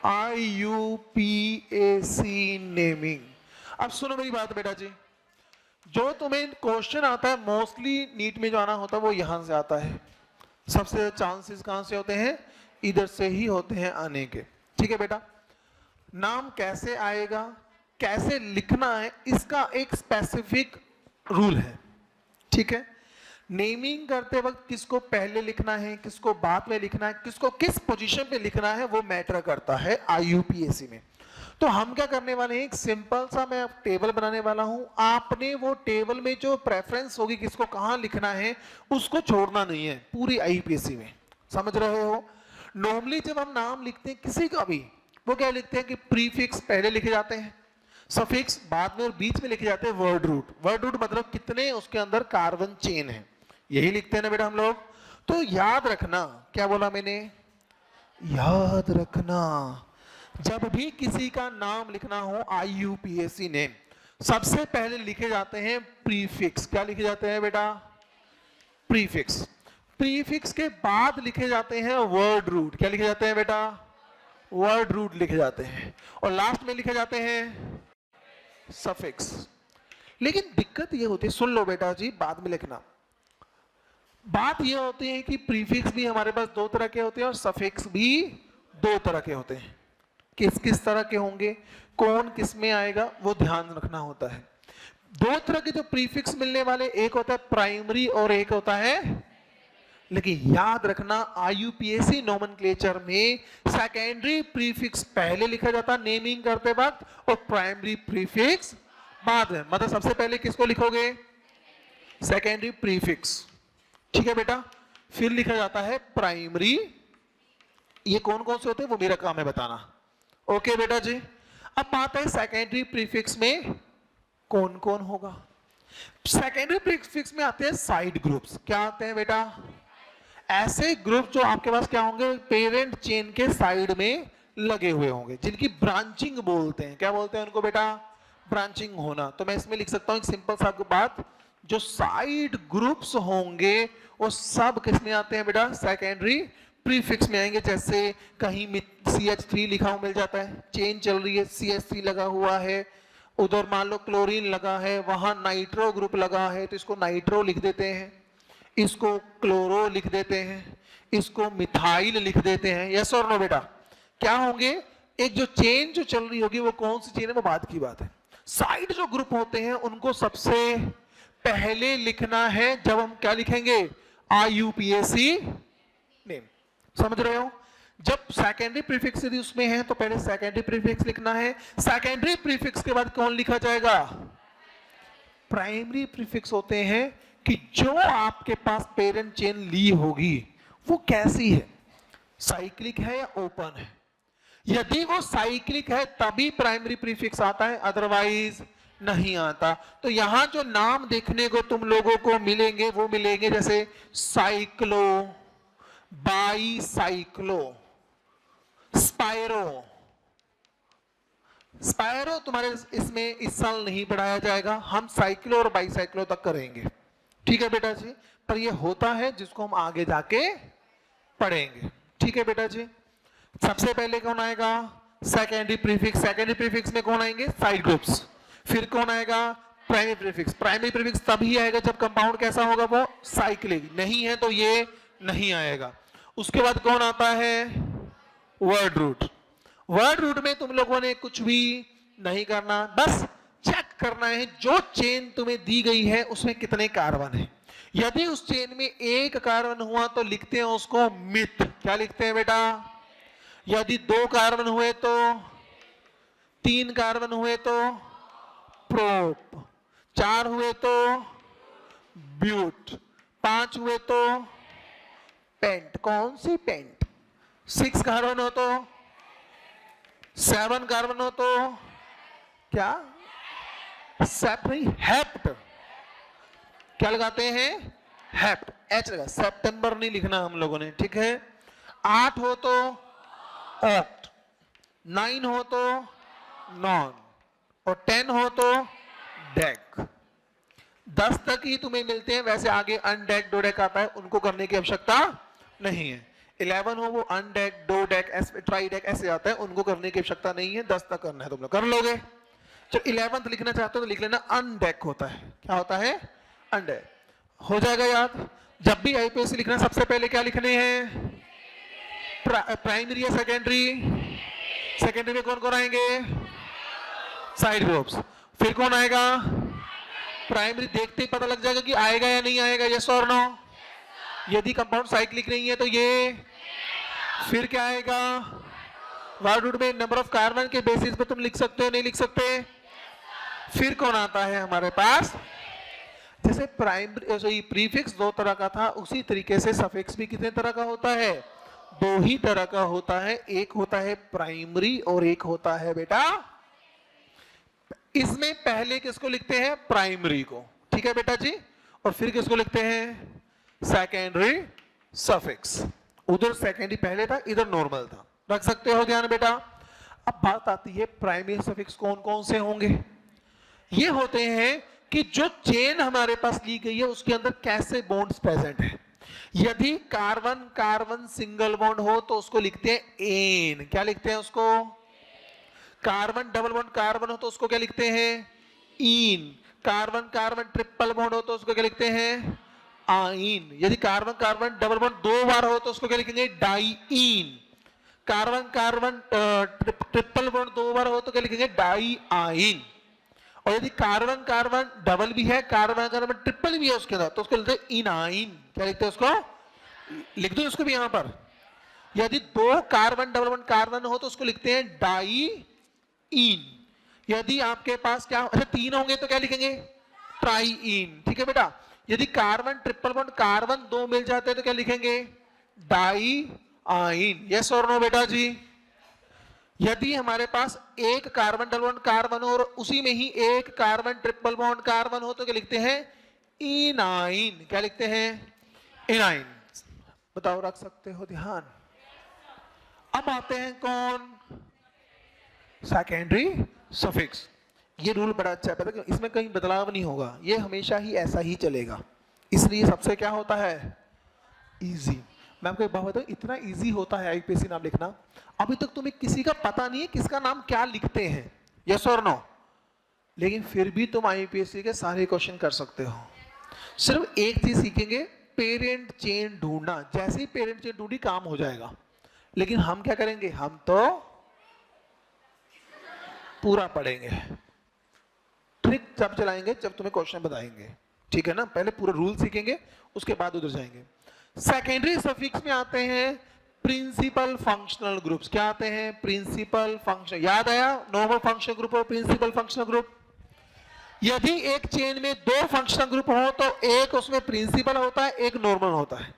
IUPAC naming. अब सुनो मेरी बात बेटा जी, जो तुम्हें क्वेश्चन आता है मोस्टली नीट में जो आना होता है वो यहां से आता है। सबसे ज्यादा चांसेस कहां से होते हैं? इधर से ही होते हैं आने के। ठीक है बेटा, नाम कैसे आएगा, कैसे लिखना है, इसका एक स्पेसिफिक रूल है। ठीक है, नेमिंग करते वक्त किसको पहले लिखना है, किसको बाद में लिखना है, किसको किस पोजीशन पे लिखना है, वो मैटर करता है IUPAC में। तो हम क्या करने वाले हैं, एक सिंपल सा मैं टेबल बनाने वाला हूं। आपने वो टेबल में जो प्रेफरेंस होगी किसको कहां लिखना है उसको छोड़ना नहीं है पूरी IUPAC में। समझ रहे हो? नॉर्मली जब हम नाम लिखते हैं किसी का भी, वो क्या लिखते हैं कि प्रीफिक्स पहले लिखे जाते हैं, सफिक्स बाद में और बीच में लिखे जाते हैं वर्ड रूट। वर्ड रूट मतलब कितने उसके अंदर कार्बन चेन है, यही लिखते हैं ना बेटा हम लोग। तो याद रखना, क्या बोला मैंने? याद रखना, जब भी किसी का नाम लिखना हो IUPAC नेम, सबसे पहले लिखे जाते हैं प्रीफिक्स। क्या लिखे जाते हैं बेटा? प्रीफिक्स। प्रीफिक्स के बाद लिखे जाते हैं वर्ड रूट। क्या लिखे जाते हैं बेटा? वर्ड रूट लिखे जाते हैं। और लास्ट में लिखे जाते हैं सफिक्स। लेकिन दिक्कत ये होती है, सुन लो बेटा जी, बाद में लिखना। बात ये होती है कि प्रीफिक्स भी हमारे पास दो तरह के होते हैं और सफिक्स भी दो तरह के होते हैं। किस किस तरह के होंगे, कौन किस में आएगा, वो ध्यान रखना होता है। दो तरह के जो प्रीफिक्स मिलने वाले, एक होता है प्राइमरी और एक होता है, लेकिन याद रखना IUPAC नोमेनक्लेचर में सेकेंडरी प्रीफिक्स पहले लिखा जाता नेमिंग करते वक्त और प्राइमरी प्रीफिक्स बाद में। मतलब सबसे पहले किसको लिखोगे? Secondary prefix. ठीक है बेटा, फिर लिखा जाता है प्राइमरी। ये कौन कौन से होते हैं वो मेरा काम है बताना। ओके बेटा जी, अब बात है सेकेंडरी प्रीफिक्स में कौन कौन होगा। सेकेंडरी प्रीफिक्स में आते हैं साइड ग्रुप्स। क्या आते हैं बेटा? ऐसे ग्रुप जो आपके पास क्या होंगे, पेरेंट चेन के साइड में लगे हुए होंगे, जिनकी ब्रांचिंग बोलते हैं। क्या बोलते हैं उनको बेटा? ब्रांचिंग होना। तो मैं इसमें लिख सकता हूं एक सिंपल सा बात, जो साइड ग्रुप्स होंगे वो सब किस में आते हैं बेटा? सेकेंडरी प्रीफिक्स में आएंगे। जैसे कहीं CH3 लिखा हुआ मिल जाता है, चेन चल रही है, CH3 लगा हुआ है, उधर मान लो क्लोरीन लगा है, वहां नाइट्रो ग्रुप लगा है, तो इसको नाइट्रो लिख देते हैं, इसको क्लोरो लिख देते हैं, इसको मिथाइल लिख देते हैं। यस और नो बेटा? क्या होंगे, एक जो चेन जो चल रही होगी वो कौन सी चेन है वो बात की बात है। साइड जो ग्रुप होते हैं उनको सबसे पहले लिखना है जब हम क्या लिखेंगे? IUPAC name. समझ रहे हो? जब सेकेंडरी प्रीफिक्स यदि उसमें है तो पहले सेकेंडरी प्रीफिक्स लिखना है। सेकेंडरी प्रीफिक्स के बाद कौन लिखा जाएगा? प्राइमरी प्रीफिक्स होते हैं कि जो आपके पास पेरेंट चेन ली होगी वो कैसी है, साइक्लिक है या ओपन है। यदि वो साइक्लिक है तभी प्राइमरी प्रीफिक्स आता है, अदरवाइज नहीं आता। तो यहां जो नाम देखने को तुम लोगों को मिलेंगे वो मिलेंगे जैसे साइक्लो, बाईसाइक्लो, स्पाइरो। स्पाइरो तुम्हारे इसमें इस साल नहीं पढ़ाया जाएगा, हम साइक्लो और बाईसाइक्लो तक करेंगे। ठीक है बेटा जी, पर ये होता है जिसको हम आगे जाके पढ़ेंगे। ठीक है बेटा जी, सबसे पहले कौन आएगा? Secondary prefix. सेकेंडरी प्रीफिक्स में कौन आएंगे? Side groups. फिर कौन आएगा? Primary prefix. प्राइमरी प्रीफिक्स तभी आएगा जब कंपाउंड कैसा होगा, वो साइक्लिक। नहीं है तो ये नहीं आएगा। उसके बाद कौन आता है? Word root. वर्ड रूट में तुम लोगों ने कुछ भी नहीं करना, बस चेक करना है जो चेन तुम्हें दी गई है उसमें कितने कार्बन है। यदि उस चेन में एक कार्बन हुआ तो लिखते हैं उसको मिथ। क्या लिखते हैं बेटा? यदि दो कार्बन हुए तो, तीन कार्बन हुए तो प्रोप, चार हुए तो ब्यूट, पांच हुए तो पेंट। कौन सी पेंट? 6 कार्बन हो तो, 7 कार्बन हो तो क्या? सेप नहीं, हेप्ट। क्या लगाते हैं? हेप्ट, H लगा, सितंबर नहीं लिखना हम लोगों ने। ठीक है, 8 हो तो ऑक्ट, 9 हो तो नॉन और 10 हो तो डेक। 10 तक ही तुम्हें मिलते हैं, वैसे आगे अनडेक डोडेक आता है, उनको करने की आवश्यकता नहीं है। 11 हो वो undec, dodec, tridec ऐसे आता है, उनको करने की आवश्यकता नहीं है, 10 तक करना है तुम लोग कर लोगे। जब 11th लिखना चाहते हो तो लिख लेना अनडेक होता है। क्या होता है? अनडेक। हो जाएगा याद। जब भी आईपीएससी लिखना सबसे पहले क्या लिखने हैं? प्राइमरी या सेकेंडरी? सेकेंडरी में कौन कौन आएंगे? Side groups. फिर कौन आएगा? प्राइमरी। देखते ही पता लग जाएगा कि आएगा या नहीं आएगा, यस और नो। यदि कंपाउंड साइक्लिक नहीं है तो ये। फिर क्या आएगा? वर्ड रूट में नंबर ऑफ कार्बन के बेसिस पे तुम लिख सकते हो, नहीं लिख सकते? फिर कौन आता है हमारे पास? जैसे प्राइमरी सॉरी प्रीफिक्स दो तरह का था, उसी तरीके से सफिक्स भी कितने तरह का होता है? दो ही तरह का होता है। एक होता है प्राइमरी और एक होता है बेटा, इसमें पहले किसको लिखते हैं? प्राइमरी को, ठीक है बेटा जी। और फिर किसको लिखते हैं? Secondary suffix. उधर सेकेंडरी पहले था, इधर नॉर्मल था, रख सकते हो ध्यान बेटा। अब बात आती है प्राइमरी सफिक्स कौन कौन से होंगे? ये होते हैं कि जो चेन हमारे पास ली गई है उसके अंदर कैसे बॉन्ड्स प्रेजेंट है। यदि कार्बन कार्बन सिंगल बॉन्ड हो तो उसको लिखते हैं एन। क्या लिखते हैं उसको? कार्बन डबल बॉन्ड कार्बन हो तो उसको क्या लिखते हैं? इन। कार्बन कार्बन ट्रिपल बॉन्ड हो तो उसको क्या लिखते हैं? आइन। यदि कार्बन कार्बन डबल बॉन्ड दो बार हो तो उसको क्या लिखेंगे? Diyne. Carbon carbon triple bond दो बार हो तो क्या लिखेंगे? डाई आइन। और यदि कार्बन कार्बन डबल भी है, कार्बन कार्बन ट्रिपल भी है उसके अंदर, तो उसको लिखते हैं इनाइन। क्या लिखते हैं उसको? लिख दो इसको भी यहां पर। यदि दो कार्बन डबल बॉन्ड कार्बन हो तो उसको लिखते हैं डाई इन। यदि आपके पास क्या, अच्छा तीन होंगे तो क्या लिखेंगे? ट्राई इन, ठीक है बेटा। यदि कार्बन ट्रिपल बॉन्ड कार्बन दो मिल जाते हैं तो क्या लिखेंगे? डाई आइन। यस और नो बेटा जी? यदि हमारे पास एक कार्बन डबल बॉन्ड कार्बन हो और उसी में ही एक कार्बन ट्रिपल बॉन्ड कार्बन हो तो क्या लिखते हैं? इनाइन। क्या लिखते हैं? इनाइन। बताओ, रख सकते हो ध्यान। अब आते हैं कौन? Secondary suffix. ये रूल बड़ा अच्छा है, पता है इसमें कहीं बदलाव नहीं होगा, ये हमेशा ही ऐसा ही चलेगा, इसलिए सबसे क्या होता है? इजी। मैं आपको एक बात बताऊं, इतना इजी होता है आईपीएससी नाम लिखना, अभी तक तुम्हें किसी का पता नहीं है किसका नाम क्या लिखते हैं, यस और नो। लेकिन फिर भी तुम आईपीएससी के सारे क्वेश्चन कर सकते हो। सिर्फ एक चीज सीखेंगे, पेरेंट चेन ढूंढना। जैसे ही पेरेंट चेन ढूंढी काम हो जाएगा। लेकिन हम क्या करेंगे? हम तो पूरा पढ़ेंगे। ट्रिक जब चलाएंगे जब तुम्हें क्वेश्चन बताएंगे, ठीक है ना। पहले पूरा रूल सीखेंगे, उसके बाद उधर जाएंगे। सेकेंडरी सफिक्स में आते हैं प्रिंसिपल फंक्शनल ग्रुप्स। क्या आते हैं? Principal function. याद आया? नॉर्मल फंक्शनल ग्रुप और प्रिंसिपल फंक्शनल ग्रुप। यदि एक चेन में दो फंक्शनल ग्रुप हो तो एक उसमें प्रिंसिपल होता है, एक नॉर्मल होता है।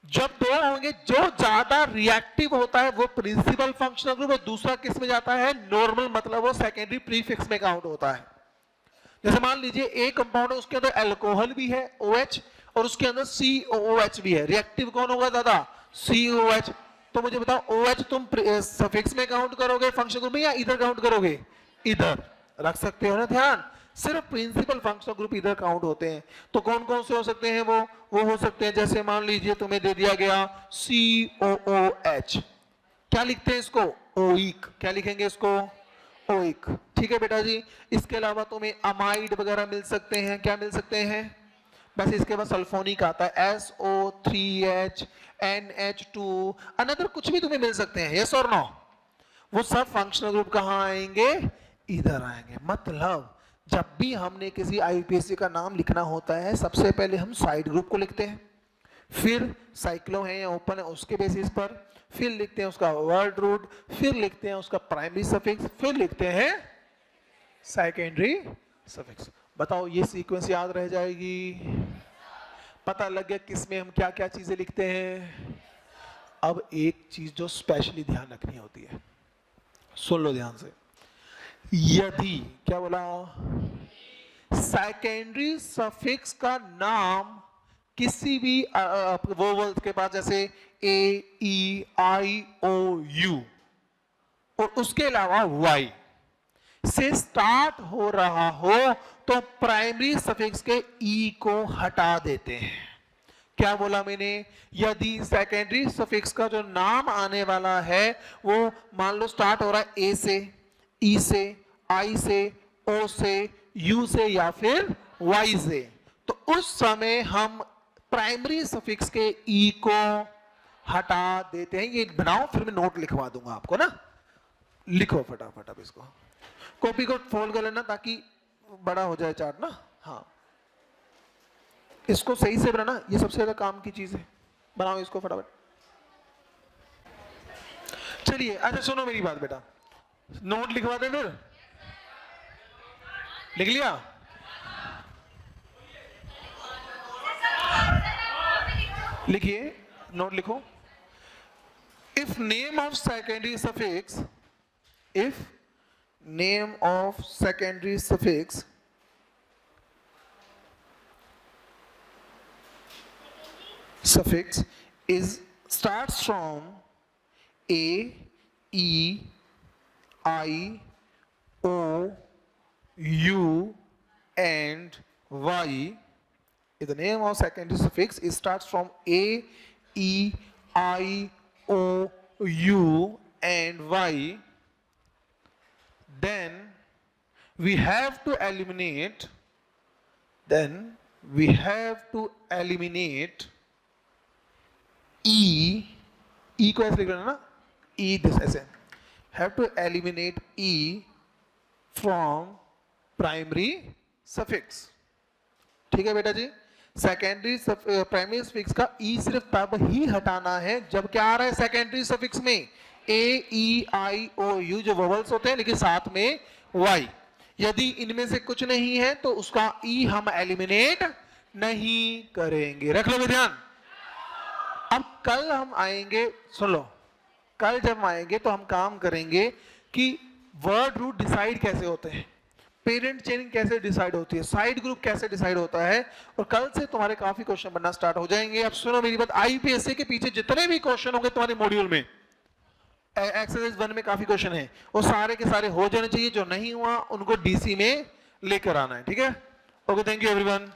जब दो होंगे, जो ज्यादा रिएक्टिव होता है वो प्रिंसिपल फंक्शनल ग्रुप, और दूसरा किस में जाता है? नॉर्मल, मतलब वो सेकेंडरी प्रीफिक्स में काउंट होता है। जैसे मान लीजिए एक कंपाउंड है, उसके अंदर अल्कोहल भी है OH, और उसके अंदर COOH भी है। रिएक्टिव कौन होगा दादा? COOH। तो मुझे बताओ, OH तुम सफिक्स में काउंट करोगे फंक्शनल ग्रुप में, या इधर काउंट करोगे? इधर। रख सकते हो ना ध्यान। सिर्फ प्रिंसिपल फंक्शनल ग्रुप इधर काउंट होते हैं। तो कौन कौन से हो सकते हैं? वो हो सकते हैं, जैसे मान लीजिए तुम्हें दे दिया गया COOH, क्या लिखते हैं इसको? ओइक। क्या लिखेंगे इसको? ओइक, ठीक है बेटा जी। इसके अलावा तुम्हें अमाइड वगैरह मिल सकते हैं। क्या मिल सकते हैं? बस इसके बाद सल्फोनिक आता है, SO3H, NH2, अनदर कुछ भी तुम्हें मिल सकते हैं, यस और नो। वो सब फंक्शनल ग्रुप कहाँ आएंगे? इधर आएंगे। मतलब जब भी हमने किसी आईपीएससी का नाम लिखना होता है, सबसे पहले हम साइड ग्रुप को लिखते हैं, फिर साइक्लो है या ओपन है उसके बेसिस पर, फिर लिखते हैं उसका वर्ड रूट, फिर लिखते हैं उसका प्राइमरी सफिक्स, फिर लिखते हैं सेकेंडरी सफिक्स। बताओ, ये सीक्वेंस याद रह जाएगी? पता लग गया किसमें हम क्या क्या चीजें लिखते हैं। अब एक चीज जो स्पेशली ध्यान रखनी होती है, सुन लो ध्यान से। यदि, क्या बोला? सेकेंडरी सफिक्स का नाम किसी भी वोवेल्स के पास, जैसे A-E-I-O-U, और उसके अलावा Y से स्टार्ट हो रहा हो तो प्राइमरी सफिक्स के E को हटा देते हैं। क्या बोला मैंने? यदि सेकेंडरी सफिक्स का जो नाम आने वाला है वो मान लो स्टार्ट हो रहा है ए से, ई से, आई से, ओ से, यू से या फिर वाई से, तो उस समय हम प्राइमरी सफिक्स के ई को हटा देते हैं। ये बनाओ, फिर मैं नोट लिखवा दूंगा आपको ना। लिखो फटाफट अब इसको, कॉपी को फोल्ड कर लेना ताकि बड़ा हो जाए चार्ट ना। हाँ, इसको सही से बनाना, ये सबसे ज्यादा काम की चीज है। बनाओ इसको फटाफट। चलिए अच्छा सुनो मेरी बात बेटा, नोट लिखवा दे फिर। लिख लिया? लिखिए, नोट लिखो। If name of secondary suffix, if name of secondary suffix is starts from a, e, I, o, u and y. If the name of secondary suffix is starts from a, e, I, o, u and y, then we have to eliminate e को ऐसे लिख लेना ना, e this ऐसे, have to eliminate e from primary suffix। ठीक है बेटा जी, secondary primary suffix का ई सिर्फ तब ही हटाना है जब क्या आ रहा है सेकेंडरी सफिक्स में ए, ई, आई, ओ, यू जो वोवेल्स होते हैं लेकिन साथ में वाई। यदि इनमें से कुछ नहीं है तो उसका ई हम एलिमिनेट नहीं करेंगे। रख लो ध्यान। अब कल हम आएंगे, सुन लो, कल जब आएंगे तो हम काम करेंगे कि वर्ड रूट डिसाइड कैसे होते हैं, पेरेंट चेनिंग कैसे डिसाइड होती है, साइड ग्रुप कैसे डिसाइड होता है, और कल से तुम्हारे काफी क्वेश्चन बनना स्टार्ट हो जाएंगे। अब सुनो मेरी बात, आईपीएससी के पीछे जितने भी क्वेश्चन होंगे तुम्हारे मॉड्यूल में, एक्सरसाइज 1 में काफी क्वेश्चन है, वो सारे के सारे हो जाने चाहिए। जो नहीं हुआ उनको डीसी में लेकर आना है। ठीक है, ओके, थैंक यू एवरीवन।